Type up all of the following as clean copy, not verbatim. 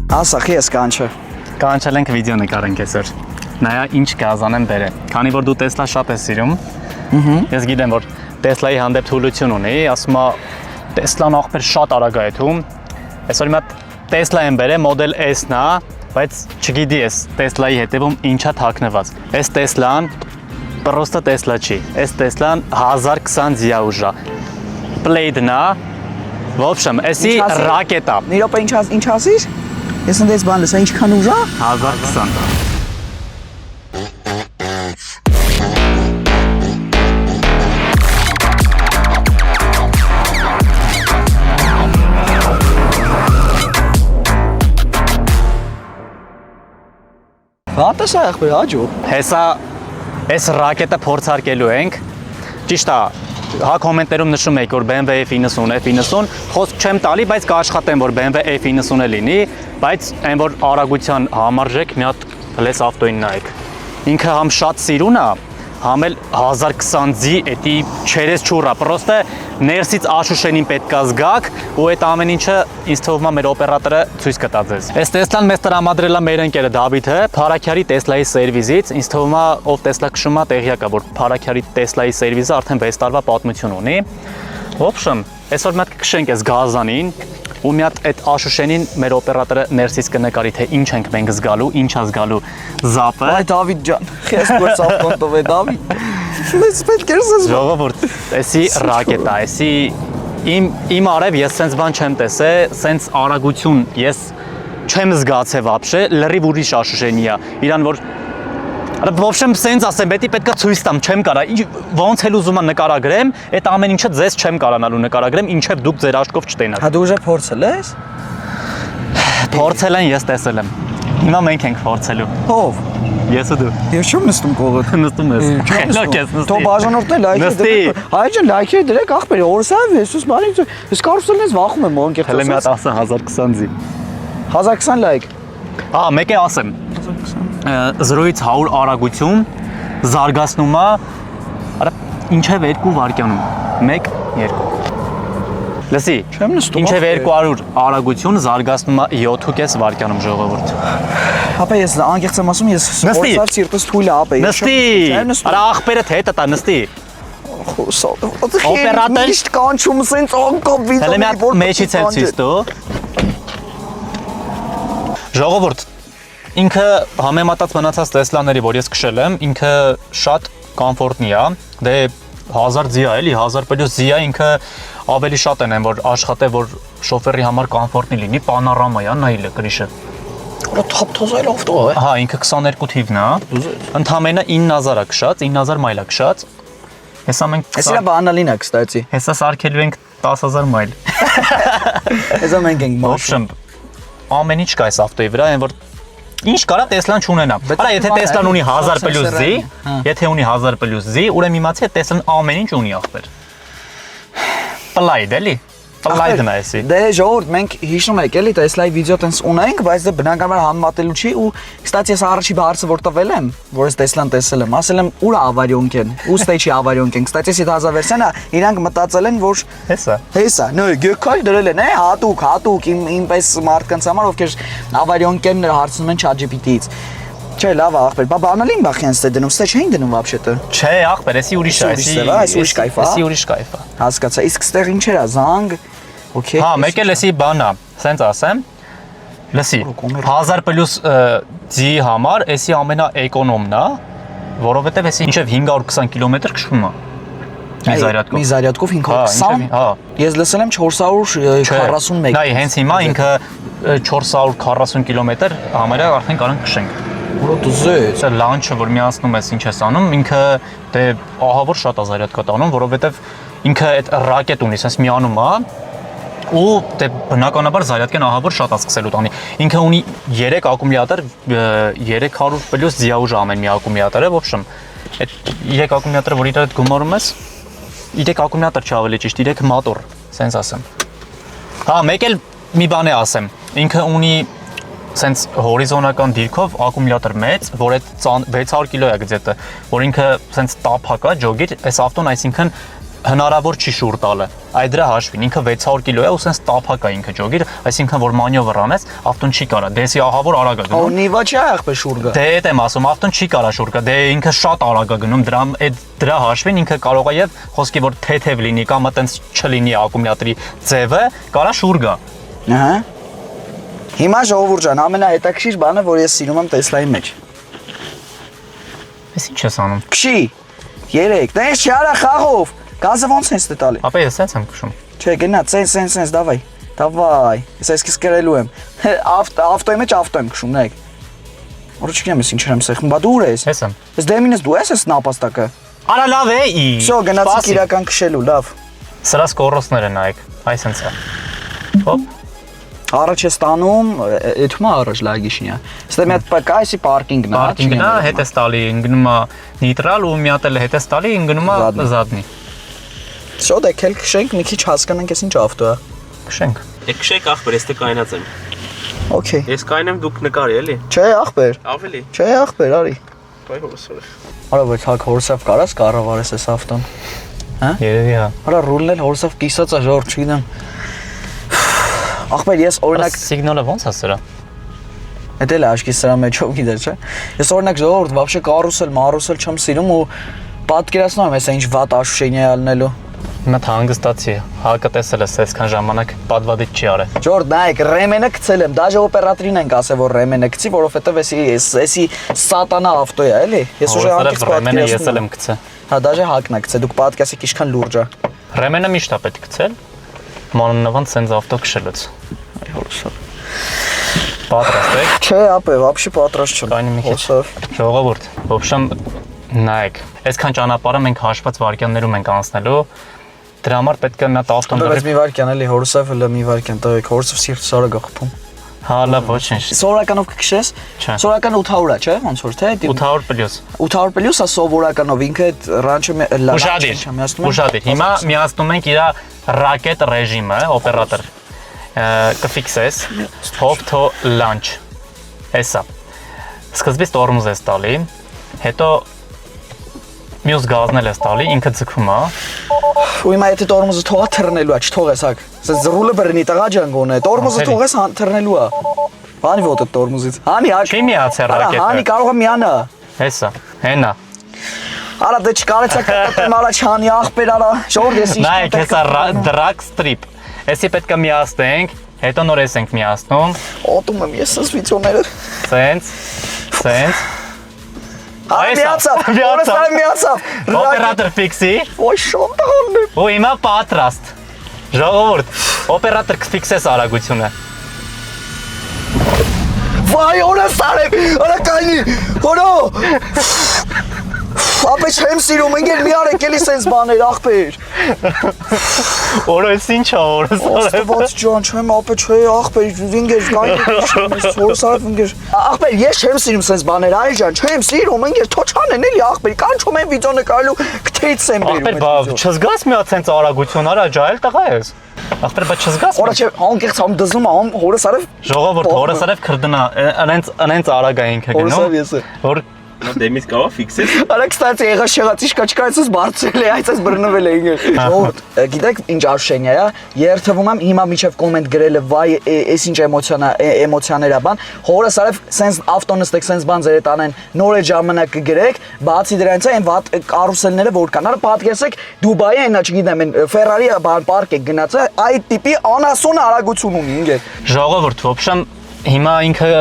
Ասա, ես կանչը։ Կանչել ենք վիդեո նկարենք այսօր։ Նայա ինչ գազան եմ բերել։ Քանի որ դու Tesla շատ ես սիրում։ Ես գիտեմ որ Tesla-ի հանդեպ թուլություն ունի, ասում է Tesla-ն ախպեր շատ արագ է եթում։ Այսօր հիմա Tesla եմ բերել, մոդել S-ն է, բայց չգիտի ես Tesla-ի հետևում ինչա թաքնված։ Այս Tesla-ն պրոստը Tesla չի։ Այս Tesla-ն 1020 ձիաուժա։ Plate-ն է։ В общем, էսի ռակետա։ Մի րոպե ինչ ասիր։ Ես ընդես բան լսա, ինչքան ուժ է։ 1020։ Հատը սա եղբեր հաջու։ Հեսա այս ռակետը փորձարկելու ենք։ Ճիշտ է, հա կոմենտներում նշում եք որ BMW F90, F90, խոսք չեմ տալի, բայց կաշխատեմ որ BMW F90-ը լինի, բայց այն որ արագության համարժեք մի հատ լես ավտոին նայեք։ Ինքը համ շատ սիրուն է, համ էլ 1020-ի էդի չերես չուռա, պրոստը ներսից աշուշենին պետք է զգաք ու այդ ամեն ինչը ինձ թվում է մեր օպերատորը ցույց կտա ձեզ։ Այս Tesla-ն մեզ տրամադրել է մեր ընկերը Դավիթը, Փարաքյարի Tesla-ի սերվիզից, ինձ թվում է ով Tesla քշում է տեղյակ է որ Փարաքյարի Tesla-ի սերվիզը արդեն 6 տարվա պատմություն ունի։ В общем, այսօր մենք կքշենք այս գազանին ու մի հատ այդ աշուշենին մեր օպերատորը ներսից կնկարի թե ինչ ենք մենք զգալու, ինչ է զգալու զապը։ Այ Դավիթ ջան, ես գործ ավտոնտով է Դավիթ։ Մեծ պետք է ասես։ Ժողովուրդ, էսի ռակետա, էսի իմ արև ես սենց բան չեմ տեսել, սենց արագություն ես չեմ զգացել вообще, լրիվ ուրիշ աշուշենի է։ Իրան որ В общем, սենց ասեմ, պետք է ցույց տամ, չեմ կարա, ոնց էլ ուզում եմ նկարագրեմ, այդ ամեն ինչը ձեզ չեմ կարանալու նկարագրեմ, ինչև դուք ձեր աչքով չտենաք։ Հա դու ուժը փորձել ես։ Փորձել են, ես տեսել եմ։ Հիմա մենք ենք փորձելու։ Ով։ Ես ու դու։ Ես չեմ նստում կողոտ։ Նստում ես։ Խելոք ես նստի։ Թող բաժանորդներ լայքեր դրեք։ Հայ ջան լայքեր դրեք ախպեր, օրսավ Հեսուս մարին։ Ես կարուսելն ես վախում եմ ոնքեր։ Հələ մի հատ ասա 1020-ի։ 1020 լայք։ Հա, մեկ է ասեմ։ 0-ից 100 արագություն զարգացնում է արա ինչև 2 վայրկյանում 1 2 լսի չեմ նստում ինչև 200 արագություն զարգացնում է 7.5 վայրկյանում ժողովուրդ ապա ես անկեղծ եմ ասում ես Նստի սիրտս թույլ է ապա նստի արա ախպերը թե հետը տա նստի օպերատոր միշտ կանչում սենց անկապ վիդեո հələ մի հատ մեջից էլ ցույց տու ժողովուրդ ինքը համեմատած մնացած Tesla-ների, որ ես քշել եմ, ինքը շատ կոմֆորտնի է։ Դե 1000 ձիա էլի, 1000 պլյուս ձիա ինքը ավելի շատ են, որ աշխատե, որ շոֆերի համար կոմֆորտնի լինի, պանորամա է, նայելը գրիշը։ Օ թափթոզել ավտո է։ Հա, ինքը 22 թիվն է։ Ընդամենը 9000 է քշած, 9000 մայլ է քշած։ Հեսա մենք Էսա բանալին է, կստացի։ Հեսա սարքելու ենք 10000 մայլ։ Էսա մենք ենք մաշում։ Ամեն ինչ կա այս ավտոյի վրա, այն որ Ինչ կարա Tesla-ն չունենա։ Արա եթե Tesla-ն ունի 1000 պլյուս Z, եթե ունի 1000 պլյուս Z, ուրեմն իմացի Tesla-ն ամեն ինչ ունի ախպեր։ Պլայդ էլի։ Պլայդն է էսի։ Դե ժողովուրդ մենք հիշում եք էլի Tesla-ի վիդեո տենց ունենք, բայց դե բնականաբար համեմատելու չի ու կստացի ես առաջի հարցը որ տվել եմ, որ ես Tesla-ն տեսել եմ, ասել եմ ուր ավարիոնք են, ու ստեյչի ավարիոնք են։ Կստացի ես 1000 վերսիան, իրանք մտածել են որ հեսա, նո գեքալ դրել են, հատուկ ինպես մարդկանց համար ովքեր ավարիոնք են հարցնում են ChatGPT-ից։ Չէ, լավ ախպեր, բա բանալին բախյանց դե դնում, ստե չէին դնում вообще-то։ Չէ, ախպեր, էսի ուրիշ է, էսի ուրիշ կայֆ է։ Էսի ուրիշ կայֆ է։ Հասկացա, իսկ ստեղ ինչեր է, զանգ, օքեյ։ Հա, մեկ էլ էսի բան է, սենց ասեմ։ Լսի, 1000 պլյուս Z համար էսի ամենաէկոնոմն է, որովհետև էսի ինչև 520 կիլոմետր քշվում է։ Մի զարյատկով 520։ Հա։ Ես լսել եմ 441։ Նայ, հենց հիմա ինքը 440 կիլոմետր համարյա արդեն կարող քշենք։ Որոդուզեց։ Սա լանչը, որ միացնում ես ինչ ես անում, ինքը դե ահավոր շատ ազարյատկա տանում, որովհետև ինքը այդ ռակետ ունի, sense միանում է ու դե բնականաբար զարյատկեն ահավոր շատ է սկսելու տանի։ Ինքը ունի 3 ակումուլյատոր 300 պլյուս ձիաուժ ամեն մի ակումուլյատորը, в общем, այդ 3 ակումուլյատորը, որ իրար հետ գումարում ես, 3 ակումուլյատոր չի ավելի ճիշտ, 3 մոտոր, sense ասեմ։ Հա, մեկ էլ մի բան է ասեմ։ Ինքը ունի sense հորիզոնական դիրքով ակումուլյատոր մեծ, որ այդ 600 կիլո է գծետը, որ ինքը sense տափակ է, ջոգիր, այս ավտոն այսինքն հնարավոր չի շուռ տալը։ Այդ դրա հաշվին ինքը 600 կիլո է ու սենց տափակ է ինքը ջոգիր, այսինքն որ մանյովր անես, ավտոն չի կարա։ Դեսի ահավոր արագ է գնում։ Ո նիվա չի ախպե շուրգը։ Դե այդ եմ ասում, ավտոն չի կարա շուռ գա։ Դե ինքը շատ արագ է գնում, դրա հաշվին ինքը կարող է եւ խոսքի որ թեթև լինի կամ այտենց չլինի ակումուլյատորի ձևը, կարա շուռ գա։ Ահա։ Հիմա ժողովուրդ ջան, ամենահետաքրքիր բանը, որ ես սիրում եմ Տեսլայի մեջ։ Էս ինչ ես անում։ Քշի։ 3, դες չարա խաղով։ Գազը ոնց ես տալի։ Ապա ես սենց եմ քշում։ Չէ, գնա, սենց, դավայ։ Դավայ։ Ես այսքիս կրելու եմ։ Ավտոյի մեջ ավտո եմ քշում, նայեք։ Որը չգիտեմ ես ինչեր եմ սեղմ, բա դու ուր ես։ Ես եմ։ Ես դեմինս դու ես նապաստակը։ Արա լավ է։ Всё, գնացինք իրական քշելու, լավ։ Սրա սկորոսները նայեք, այս սենց է։ Հոպ։ Առաջ է ստանում, էթումա առաջ լագիշնիա։ Ստե մի հատ կայսի պարկինգն է։ Պարկինգն է, հետ է ստալի, ընկնում է նիտրալ ու մի հատ էլ հետ է ստալի, ընկնում է զադնի։ Всё, դե քել քշենք, մի քիչ հասկանանք ես ինչ ավտո է։ Քշենք։ Եկշեք ախպեր, ես կայնած եմ։ Okay։ Ես կայնեմ դուք նկարի էլի։ Չէ, ախպեր։ Ավելի։ Չէ, ախպեր, արի։ Բայ հորսորը։ Արա բայց հակ հորսավ կարաս կառավարես այս ավտոն։ Երևի հա։ Արա ռուլն էլ հորսավ կիսած է, ժողովուրդ, չգիտեմ։ Ախպեր, ես օրինակ Սիգնալը ոնց է սրա։ Էդ էլ աշկի սրա մեջով գիտես, չէ։ Ես օրինակ ժողովուրդ, вообще կարուսել, մարուսել չեմ սիրում ու պատկերացնում եմ հեսա ինչ վատ աշուշենիա ալնելու։ Հիմա հանգստացի, հակը տեսել ես այսքան ժամանակ պատվադից չի արել։ Ժողովուրդ, նայեք, ռեմենը գցել եմ, դաժե օպերատորին ենք ասել, որ ռեմենը գցի, որովհետև էսի սատանա ավտո է, էլի։ Ես ուժը հանկից ռեմենը ես պատկերացնում էլ եմ գցել։ Հա, դաժե հակն է գցել, դուք պատկասեք ինչքան լուրջ է։ Ռեմենը միշտ է պետք գցել։ Մանոնավան սենց ավտո քշելուց։ Այ հորսավ։ Պատրաստ եք։ Չէ, ապե, вообще պատրաստ չեմ։ Կայնի մի քիչ։ Ժողովուրդ, в общем, նայեք, այսքան ճանապարհը մենք հաշված վարկյաններում ենք անցնելու։ Դրա համար պետք է մի հատ ավտոն Բայց մի վարքյան էլի հորսավ էլ մի վարքյան տվեք, հորսով սիրտ սարը գխփում։ Հա, լավ, ոչինչ։ Սովորականով կքշես։ Չէ։ Սովորական 800-ա, չէ՞, ոնց որ թե 800 պլյուս։ 800 պլյուս է սովորականով ինքը այդ ռանչը Ուշադիր։ Հիմա միացնում ենք իր ռակետ ռեժիմը, օպերատոր։ Կֆիքսես stop to launch։ Էսա։ Սկզբից տորմուզ ես տալի, հետո մյուս գազն էլ ես տալի, ինքը ձգում է։ Ու հիմա եթե տորմուզը թողա թռնելու է, չթողես հակ։ Սենց ռուլը բռնի տղա ջան գոնե։ Տորմուզը թողես թռնելու է։ Բանի ոտ է տորմուզից։ Հանի հակ։ Չի միացել ռակետը։ Հանի կարող է միանա։ Էսա, հենա։ Արա դե չկարեցա կտեմ առաջ հանի ախպեր արա։ Ժողովուրդ ես ինչ։ Նայեք, հեսա drag strip։ Էսի պետք է միացնենք, հետո նոր ես ենք միացնում։ Ոտում եմ ես այս վիդեոները։ Սենց։ Միացավ։ Օպերատոր ֆիքսի։ Ոյ շոնդալն է։ Ու հիմա պատրաստ։ Ժողովուրդ, օպերատոր կֆիքսես արագությունը։ Վայ, օրա սարեմ, օրա կայնի, օրո։ Ապե չեմ սիրում, ընկեր մի արեք էլի սենց բաներ, ախպեր։ Օրո ես ինչ է օրս։ Աստված ջան, չեմ ապե չէ, ախպեր, ընկեր կայնի, սարև ընկեր։ Ախպեր, ես չեմ սիրում սենց բաներ, այլ ջան, չեմ սիրում, ընկեր թոչան են էլի ախպեր, կանչում են վիդեո նկարելու, կթեից եմ բերում։ Ախպեր, բա չզգաս մի հատ սենց արագություն, արա ջայել տղա ես։ Ախպեր, բա չզգաս։ Օրա չէ, անկեղծ համ դզում ամ հորս արև։ Ժողովուրդ, հորս արև քրդնա, անենց արագ է ինքը գնում։ Հորս ես է։ Որ Դեմից կավա ֆիքսես։ Արա կստացի եղած շեղացի շկաչկա այսպես բարձրել է, այսպես բռնվել է ինքը։ Ժողովուրդ, գիտեք ինչ արշենիա է, երթվում եմ հիմա միջև կոմենտ գրել է, վայ, էս ինչ էմոցիաներ է բան, հորս արև սենց ավտոն նստեք, սենց բան ձեր հետ անեն, նոր է ժամանակ կգրեք, բացի դրանից այն վատ կարուսելները որ կան, արա պատկերացեք Դուբայի այնա չգիտեմ, այն Ֆերարի բան պարկ է գնացը, այդ տիպի անասուն արագություն ունի ինքը։ ժողովուրդ, в общем, հիմա ինքը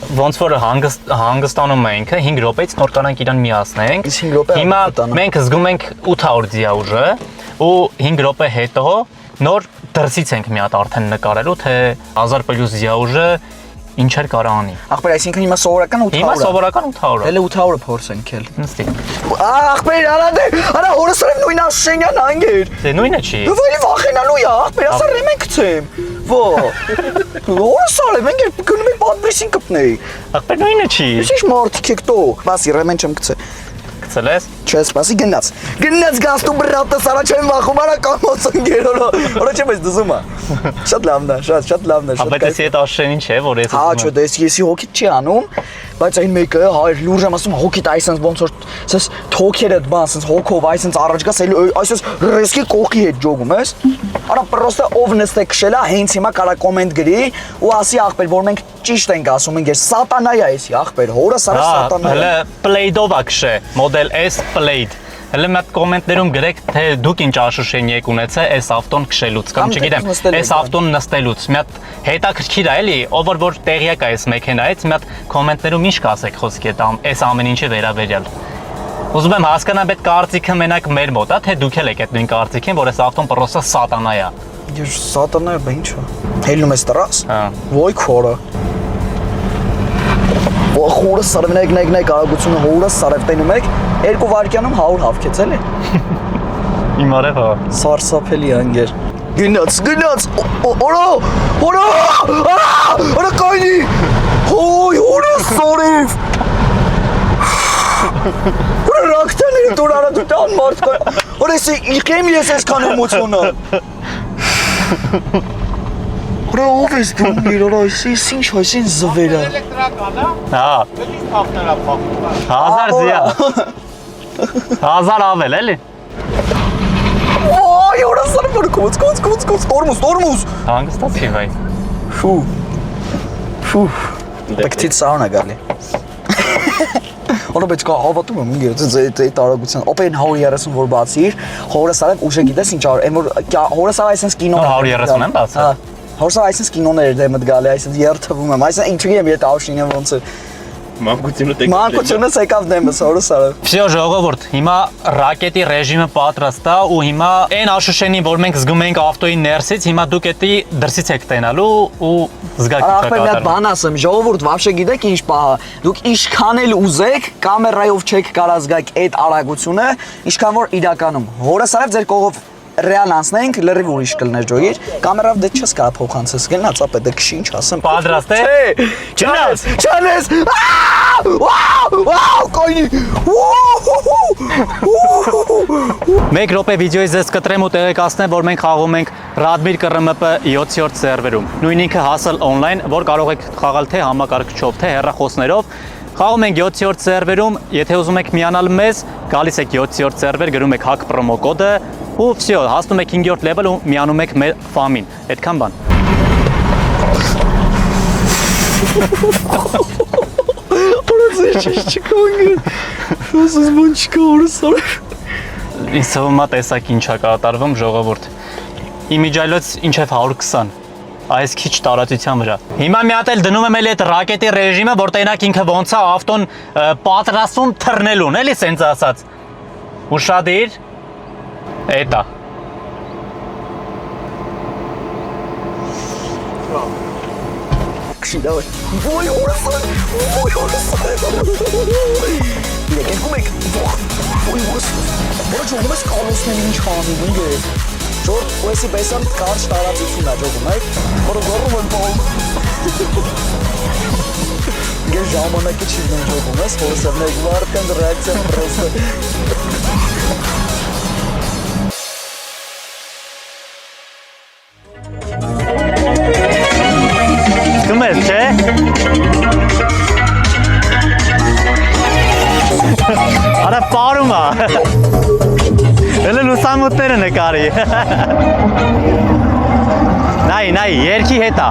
ոնց որ հանգստանում է ինքը 5 րոպեից նոր կանանք իրան միացնենք։ Հիմա մենք զգում ենք 800 դիաուժը ու 5 րոպե հետո նոր դրսից ենք մի հատ արդեն նկարելու թե 1000 պլյուս դիաուժը ինչեր կարա անի։ Ախպեր, այսինքն հիմա սովորական 800 է։ Հիմա սովորական 800 է։ Հələ 800-ը փորձենք էլ։ Նստի։ Ախպեր, արա հորսրեմ նույն աշենյան անգեր։ Դե նույնը չի։ Դու վելի վախենալու է, ախպեր, ասա ռեմեն գցեմ։ Ո։ Հորսալը մենք գնում ենք պատմեսին կպնեի։ Ախպեր նույնը չի։ Ինչ մարդիկ եք տո։ Բասի ռեմեն չեմ գցե։ դարձել ես։ Չէ, սպասի գնաց։ Գնաց գաստու բրատս արա չեմ վախում, արա կամոց ընկերորո։ Որա չեմ ես դզում։ Շատ լավն է, շատ լավն է, շատ։ Բայց էսի այդ աշենին չէ, որ ես։ Հա, չէ, դες եսի հոգիտ չի անում, բայց այն մեկը, հայր լուրջ եմ ասում, հոգիտ այսպես ոնց որ ասես թոքերը բան, ասես հոգով, այսպես առաջ գաս, այսպես ռեսկի կողքի հետ ջոգում ես։ Արա պրոստը ով նստե քշելա, հենց հիմա կարա կոմենտ գրի ու ասի ախպեր, որ մենք ճիշտ ենք ասում, ինքեր սատանա է էսի ախպեր, հորը սարը սատանա է։ Հələ Play-Doh-ա քշե, մոդել S Plate։ Հələ մի հատ կոմենտներում գրեք, թե դուք ինչ աշուշենի եք ունեցել այս ավտոն քշելուց կամ չգիտեմ, այս ավտոն նստելուց։ Մի հատ հետաքրքիր է էլի, ով որ տեղյակ է այս մեքենայից, մի հատ կոմենտներում ինչ կասեք խոսքի այս ամեն ինչի վերաբերյալ։ Ուզում եմ հասկանալ այդ կարծիքը մենակ մեր մոտ է, թե դուք եք այդ նույն կարծիքին, որ այս ավտոն պրոստը սատանա է։ Ես սատանա է, բա ինչ է։ Հելնում ես տրաս։ Հա։ Ոյ քորը։ Խորը սարվնեք նեկ արագությունը հորը սարև տենում եք 2 վայրկյանում 100 հավքեց էլի։ Իմ արև հա։ Սարսափելի անգեր։ Գնաց։ Օրա կայնի։ Հոյ հորը սորև։ Օրա ռակտաների դուր արա դու տան մարդ կա։ Օրա իքեմ ես այսքան էմոցիոնալ։ Օրա ով ես դու գիրորա այս ինչ հոսին զվերա։ Էլեկտրական է։ Հա։ Դից փախնելա փախում։ 1000 զիա։ 1000 ավել էլի։ Ոյ օրա սարվոր կոց տորմուս։ Հանգստացի վայ։ Ֆու։ Պեկտից սաունա գալի։ Օրա պետք է հավատում եմ ինքս այդ արագության։ Օպեն 130 որ բացիր, հորը սարավ ուշը գիտես ինչ ար, այն որ հորը սարավ այսպես կինո։ 130 եմ բացել։ Հա։ Հորը սարավ այսպես կինոներ դե մտ գալի, այսպես երթվում եմ, այսպես ինչ չգիտեմ եթե աշինը ոնց է։ Մանկությունը տեք։ Մանկությունը եկավ դեմս հորը սարավ։ Всё ժողովուրդ, հիմա ռակետի ռեժիմը պատրաստ է ու հիմա այն աշուշենին, որ մենք զգում ենք ավտոյի ներսից, հիմա դուք էդի դրսից եք տենալու ու զգաք ինչ Ախպեր մի հատ բան ասեմ, ժողովուրդ վաբշե գիտեք ինչ պահա։ Դուք ինչքան էլ ուզեք, կամերայով չեք կարող զգաք այդ արագությունը, ինչքան որ իրականում։ Հորը սարավ ձեր կողով ռեալ անցնենք, լրիվ ուրիշ կլներ ջոյիր, կամերավ դե չես կարող փոխանցես, գնաց ապե դե քշի ինչ ասեմ։ Պատրաստ է։ Չանես։ Վաու, կայնի։ Մեկ րոպե վիդեոյից ձեզ կտրեմ ու տեղեկացնեմ, որ մենք խաղում ենք Radmir KRMP 7-րդ սերվերում։ Նույն ինքը հասել on-line, որ կարող եք խաղալ թե համակարգչով, թե հեռախոսներով։ Խաղում ենք 7-րդ սերվերում, եթե ուզում եք միանալ մեզ, գալիս եք 7-րդ սերվեր, գրում եք hack promo կոդը ու всё, հասնում եք 5-րդ level ու միանում եք մեր ֆամին։ Այդքան բան։ Օրացի չկանգ։ Ոսս ոնց կորսոր։ Ինձ թվում է տեսակ ինչա կատարվում ժողովուրդ։ Իմիջայլոց ինչև 120 այս քիչ տարածության վրա։ Հիմա մի հատ էլ դնում եմ էլի այդ ռակետի ռեժիմը, որ տենակ ինքը ոնց է ավտոն պատրաստում թռնելուն, էլի սենց ասած։ Ուշադիր։ Էտա։ Քշիդավը։ Ոյ օրսան։ Իրեք կոմեք։ Ոյ օրսան։ Որը ջողում ես կալոսների ինչ խաղում ինգեր։ Շորտ ոյսի բեսան կարճ տարածություն է ջողում, այ։ Որը գոռում են պահում։ Գեր ժամանակի չի դեն ջողում ես, որսը մեկ վարկան ռեակցիան պրոստը։ Գումես, չէ։ Արա պարում է։ Հələ լուսամուտները նկարի։ Նայ, երկի հետ է։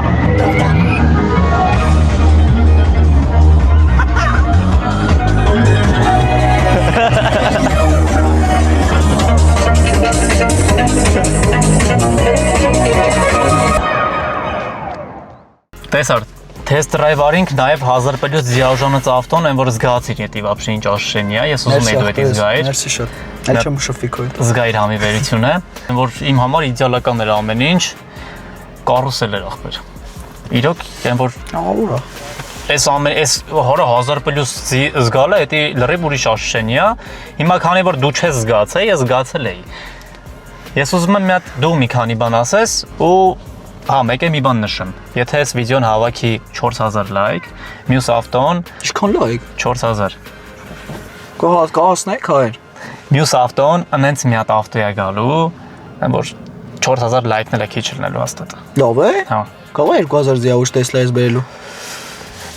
Տեսար, test drive արինք նաև 1000 պլյուս զիաժանոց ավտոն, այն որ զգացիր ետի վաբշե ինչ աշշենի է, ես ուզում եի դու էդի զգայիր։ Մերսի շատ։ Այլ չեմ շփվի քո հետ։ Զգայիր համիվերությունը, որ իմ համար իդեալական էր ամեն ինչ, կարուսել էր ախպեր։ Իրոք, այն որ Ահա։ այս հորը 1000 պլյուս զգալը, էդի լրիվ ուրիշ աշշենի է։ Հիմա քանի որ դու չես զգացել, ես զգացել էի։ Ես ուզում եմ մի հատ դու մի քանի բան ասես ու հա, մեկ է մի բան նշեմ։ Եթե այս վիդեոն հավաքի 4000 լայք, մյուս ավտոն Ինչքան լայք։ 4000։ Կհասնեք հայր։ Մյուս ավտոն անենց մի հատ ավտո է գալու, որ 4000 լայքներ է քիչ լինելու հաստատ։ Լավ է։ Հա։ Կարող է 2000 ձիաուշ Տեսլայից բերելու։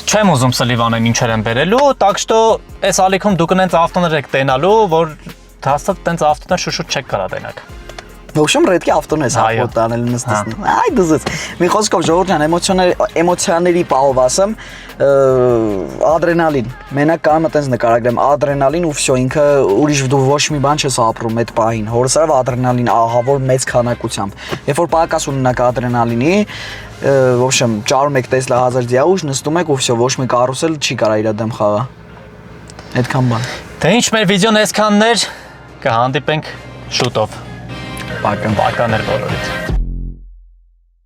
Չեմ ուզում սլիվանեմ ինչեր եմ բերելու, так что այս ալիքում դուք այնց ավտոներ եք տենալու, որ հաստատ այնց ավտոներ շուշուտ չեք կարա տենակ։ В общем, редկի ավտոն է Այո։ սա տանել նստես։ Այ դզես։ Մի խոսքով Ժողովուրդ ջան, էմոցիաների պահով ասեմ, ադրենալին։ Մենակ կամ այտենց նկարագրեմ ադրենալին ու վсё, ինքը ուրիշ դու ոչ մի բան չես ապրում այդ պահին։ Հորսարով ադրենալին ահա որ մեծ քանակությամբ։ Երբ որ պակաս ունենաք ադրենալինի, в общем, ճարում եք Տեսլա 1000 դիաուշ, նստում եք ու վсё, ոչ մի կարուսել չի կարա իր դեմ խաղա։ Այդքան բան։ Դե ինչ մեր վիդեոն այսքանն էր, կհանդիպենք շուտով։ Պական։ Բականներ բոլորիդ։